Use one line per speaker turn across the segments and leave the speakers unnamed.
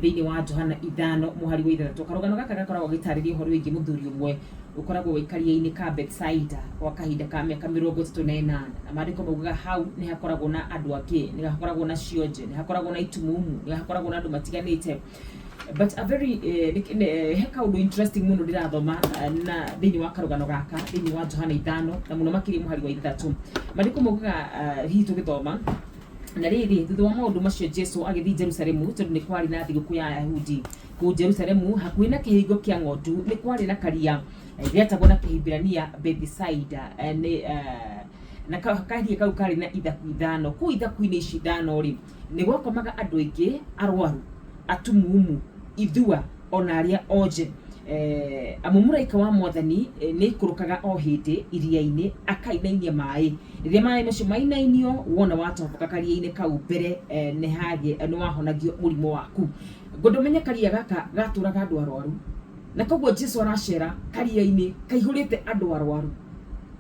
thiini wa Johana 5 muhari wa 3 karugano gaka gakoragwo gitariria uhoro wigi muthuri umwe ukoragwo waikaria-ini ka Bethsaida kwa kahinda ka miaka 38 na maandiko maugaga hau ni hakoragwo na andu angi ni hakoragwo na cionje ni hakoragwo na itumumu ni hakoragwo na andu matiganite but a very heka undu interesting muno ndirathoma na thiini wa karugano gaka thiini wa Johana 5 na muno makiri muhari wa 3 maandiko maugaga hihi tugithoma na riri thutha wa maundu macio Jesu agithi Jerusalemu tondu ni kwari na thiguku ya Ayahudi ku Jerusalemu hakuhi na kihingo kia ng'ondu ni kwari na karia riatagwo na Kihibirania Bethsaida na kahiria kau kari na ithaku ithano ku ithaku-ini ici ithano ri ni gwakomaga andu aingi arwaru atumumu ithua ona aria onje amumuraika wa mwathani ni kurukaga o hindi iria-ini akainainia mai riria mai macio mainainio wona watoboka karia-ini kau mbere ni hage ni wahonagio murimo waku gondomenya karia gaka gaturaga andu arwaru na koguo Jesu aracera karia-ini kaihurite andu arwaru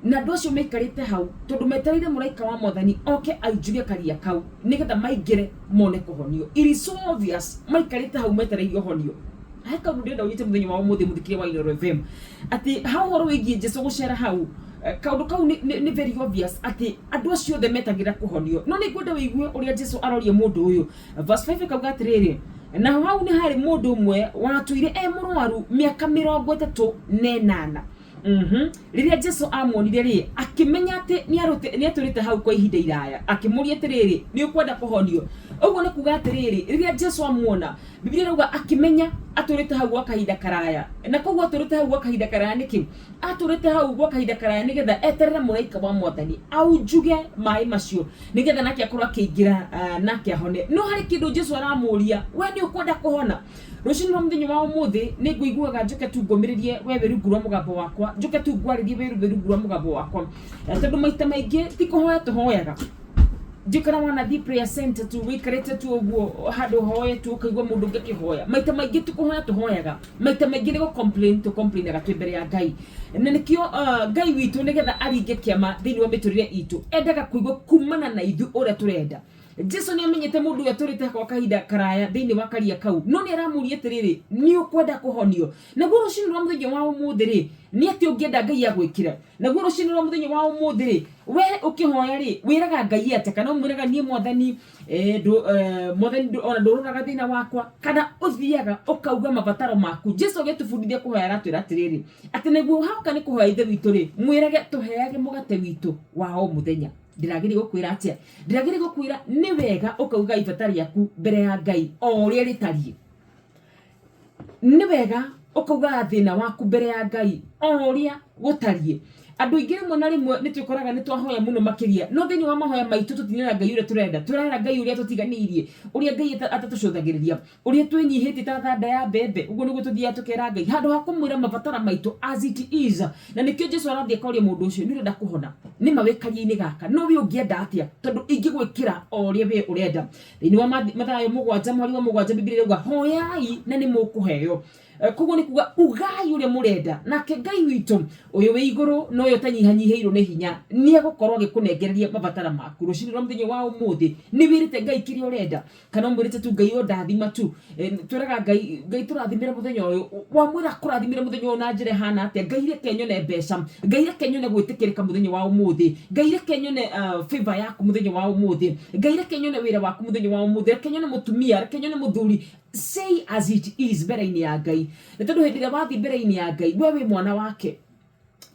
na andu acio maikarite hau tondu metereire muraika wa mwathani oke ainjurie karia kau nigetha maingire mone kuhonio it is so obvious maikarite hau metereire honio heka ndu ndenda unyite muthenya wa umuthi muthikire wa Inooro FM ati hau horo wigie Jesu gucera hau kaundu kau ni very obvious ati andu acio othe metagira kuhonio no ni ngwenda wigue uria Jesu aroria mundu uyu verse 5 kauga atiriri na hau ni hari mundu umwe watuire murwaru miaka 38 riria Jesu amuonire ri akimenya ati ni aturite hau kwa ihinda iraya akimuria atiriri ni ukwenda kuhonio uguo ni kuga atiriri riria Jesu amuona Biblia irauga akimenya aturite hau kwa kahinda karaya na koguo aturite hau kwa kahinda karaya niki aturite hau kwa kahinda karaya nigetha eterera muraika wa mwathani aunjuge mai macio nigetha nake akorwo akiingira nake ahone no hari kindu Jesu aramuria we ni ukwenda kuhona rucini rwa muthenya wa umuthi ni nguiguaga njuke tu ngomiririe wewe rungu rwa mugambo wakwa njuke tu ngwaririe wewe rungu rwa mugambo wakwa tondu maita maingi ti kuhoya tuhoyaga jikara wana di prayer center tu wikarete tu uguo hado hoye tu ukaigwa mundu ngikihoya maita maingi tukuhoya tuhoyaga maita maingi ni complain aga twembere ya Ngai na nikio Ngai witu nigetha aringe kiama thiini wa miturire itu endaga kuigwa kumana na ithu uria turenda Jesu ni amenyete mundu uria turite kwa kahinda karaya thiini wa karia kau no ni aramuria atiriri ni ukwenda kuhonio na guo rucini rwa muthenya wa umuthi ri ni ati ungienda Ngai agwikire na guo rucini rwa muthenya wa umuthi ri we ukihoya ri wiraga Ngai ate kana umwiraga nie mwathani mwathani ona ndururaga thina wakwa kana uthiaga ukauga mabataro maku Jesu agitubundithia kuhoya aratwira atiriri ati niguo hauka ni kuhoya ithe witu ri mwirage tuheage mugate witu wa o muthenya ndiragiri gukwira atia ndiragiri gukwira ni wega ukauga ibata riaku mbere ya Ngai o uria ritarie ni wega ukauga thina waku mbere ya Ngai o uria gutarie andu ingi rimwe na rimwe nitukoraga nitwahoya muno makiria no thiini wa mahoya maitu tutinira Ngai uria turenda Ngai uria tutiganirie uria Ngai atatucuthagiriria uria twinyihite ta thanda ya mbembe uguo niguo tuthia tukera Ngai handu ha kumwira mabatara maitu as it is na nikio Jesu arathia kauria mundu ucio ni urenda kuhona ni mawikaria-ini gaka no we ungienda atia tondu ingigwikira o uria we urenda thiini wa Mathayo 7 mweri wa 7 Biblia irauga hoyai na ni mukuheo koguo ni kuga ugai uria murenda nake Ngai witu uyu wi iguru no yo tanyihanyiheirwo ni hinya ni agukorwo agikunengereria mabatara maku rucini rwa muthenya wa umuthi ni wirite Ngai kiria urenda kana mwirite tu Ngai ondathima tu turaga Ngai turathimira muthenya uyu wa mwira kurathimira muthenya uyu na njire hana atia Ngai reke nyone mbeca Ngai reke nyone gwitikirika muthenya wa umuthi Ngai reke nyone favor yaku muthenya wa umuthi Ngai reke nyone wira waku muthenya wa umuthi reke nyone mutumia reke nyone muthuri say as it is mbere-ini ya Ngai na tondu hindi ria wathi mbere-ini ya Ngai we wi mwana wake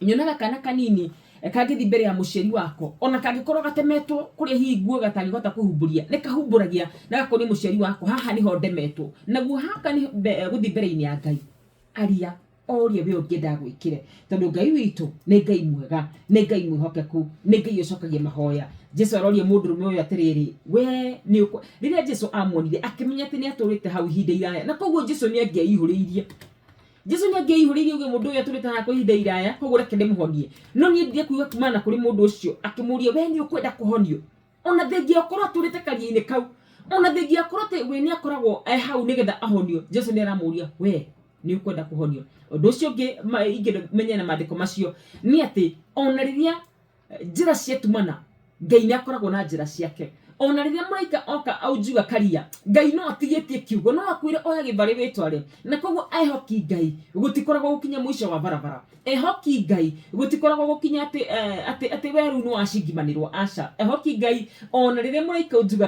nyonaga kana kanini kagithi mbere ya muciari wako ona kangikorwo gatemetwo kuria hihi nguo gatangihota kuhumburia ni kahumburagia na gakoni muciari wako haha niho ndemetwo naguo haka ni guthi mbere-ini ya Ngai aria oria we ungienda gwikire tondu Ngai witu ni Ngai mwega ni Ngai mwihokeku ni Ngai ucokagia mahoya Jesu aroria mundu rume uyu atiriri we ni riria Jesu amuonire akimenya ati ni aturite hau ihinda iraya na koguo Jesu ni angiihuriirie uge mundu uyu aturite hau ihinda iraya koguo reke ndimuhonie no ni ndire kuiga kumana kuri mundu ucio akimuria we ni ukwenda kuhonio ona thengia akorwo aturite karia-ini kau ona thengia akorwo te we ni akoragwo hau nigetha ahonio Jesu ni aramuria we ni ukwenda kuhonio undu ucio ingimenya na maandiko macio ni ati ona riria njira cietumana Ngai ni akoragwo na njira ciake ona riria muraika oka aujuga karia Ngai no atigetie kiugo no akwire oya gibari wetware na koguo ehoki Ngai gutikoragwo gukinya mwisho wa barabara ehoki Ngai gutikoragwo gukinya ati weru no ashingimanirwo aca ehoki Ngai ona riria muraika aujuga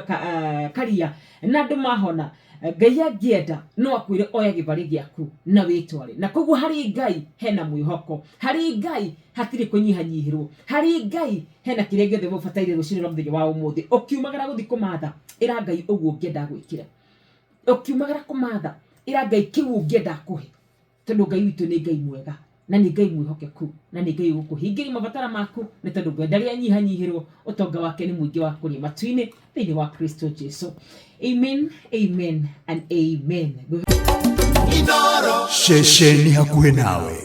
karia na andu mahona Ngai angienda no akwire oya gibari giaku na wetware na koguo hari Ngai hena mwihoko hari Ngai hatire kunyihanyihirwo hari Ngai hena kirengethe mubataire gucirira muthenya wa umuthi ukiumagara guthi kumatha ira Ngai uguo ngienda gwikira ukiumagara kumatha ira Ngai kiu ngienda kuhe tondu Ngai witu ni Ngai mwega na ni Ngai mwihokeku na ni Ngai gukuhingiria mabatara maku ni tondu ndari anyihanyihirwo utonga wake ni mwingi wa kuri matuine thiini wa Kristo Jesu. Amen, amen and amen.
Inooro shesheni hakuhe nawe.